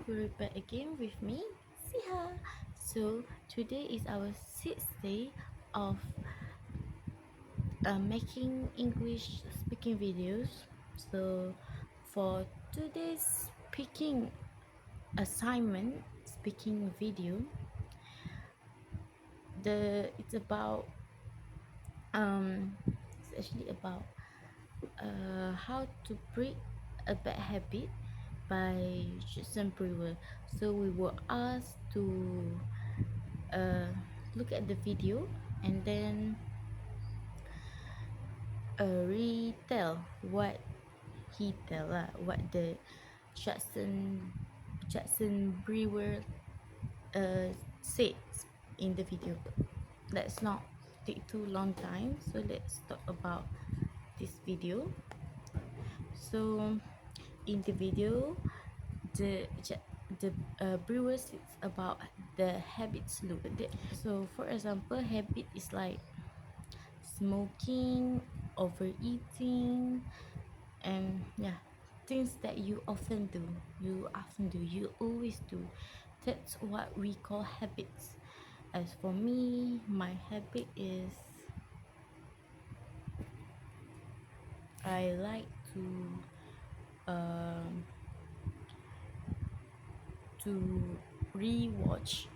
We're back again with me, Siha. So today is our sixth day of making English speaking videos. So for today's speaking assignment, speaking video, it's about it's actually about how to break a bad habit by Judson Brewer. So we were asked to uh, look at the video and then retell what he tell lah, what the Judson Brewer said in the video. Let's not take too long time, so let's talk about this video. So in the video, the the Brewer says about the habits loop. So for example, habit is like smoking, overeating, and yeah, things that you always do. That's what we call habits. As for me, my habit is I like um to rewatch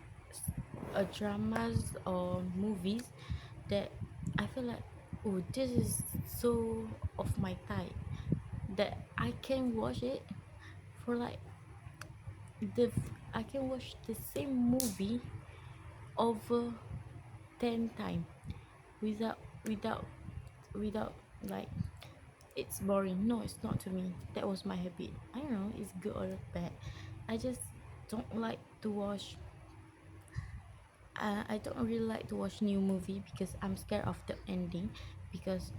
dramas or movies that I feel like, oh, this is so of my type that I can watch it for like the I can watch the same movie over 10 times without without without like it's boring. No, it's not to me. That was my habit. I don't know, it's good or bad. I just don't like to watch I don't really like to watch new movie because I'm scared of the ending. Because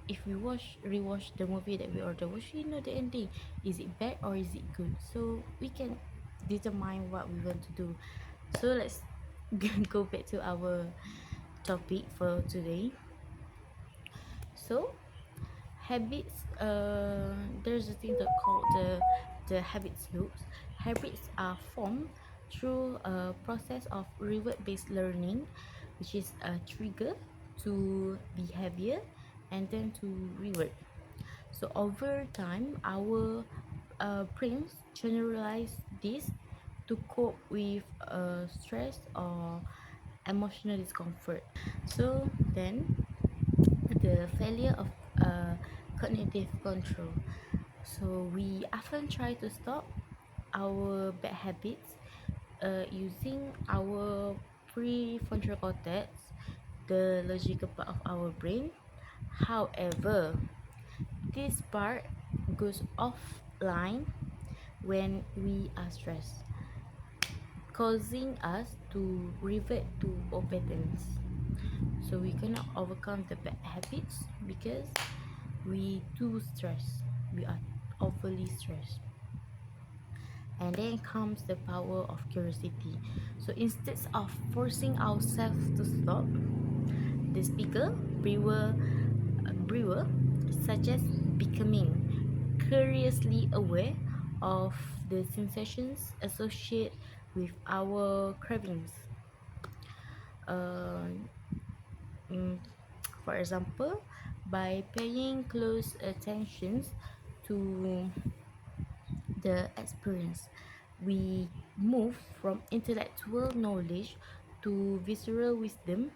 if we rewatch the movie that we already watched, we know the ending. Is it bad or is it good? So we can determine what we want to do. So let's go back to our topic for today. So habits, there's a thing that called the habits loops. Habits are formed through a process of reward based learning, which is a trigger to behavior and then to reward. So over time our brains generalize this to cope with stress or emotional discomfort. So then the failure of uh, cognitive control. So we often try to stop our bad habits using our prefrontal cortex, the logical part of our brain. However, this part goes offline when we are stressed, causing us to revert to old patterns. So we cannot overcome the bad habits because we too stressed. We are overly stressed. And then comes the power of curiosity. So instead of forcing ourselves to stop, the speaker Brewer suggests becoming curiously aware of the sensations associated with our cravings. Uh, mm, for example, by paying close attention to the experience, we move from intellectual knowledge to visceral wisdom,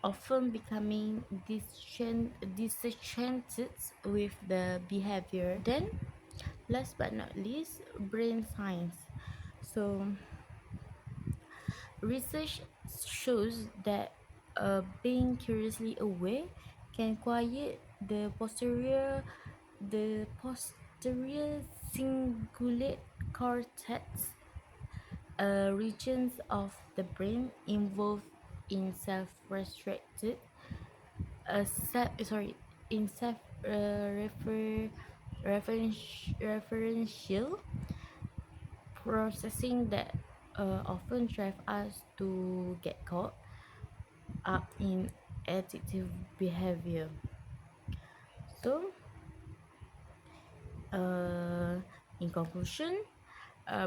often becoming disenchanted with the behavior. Then, last but not least, brain science. So, research shows that being curiously aware can quiet the posterior cingulate cortex, regions of the brain involved in self-restricted self sorry in self referential processing that often drive us to get caught up in addictive behavior. So, in conclusion,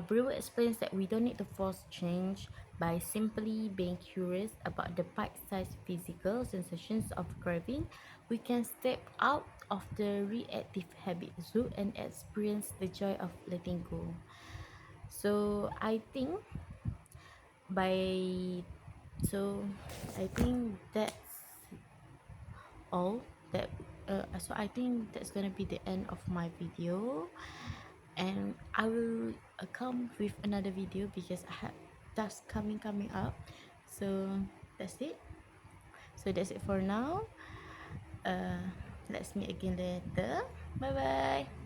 Brewer explains that we don't need to force change by simply being curious about the bite-sized physical sensations of craving. We can step out of the reactive habit zoo and experience the joy of letting go. So by so I think that's all that so I think that's gonna be the end of my video, and I will come with another video because I have tasks coming up. So that's it. So that's it for now. uh let's meet again later. Bye bye.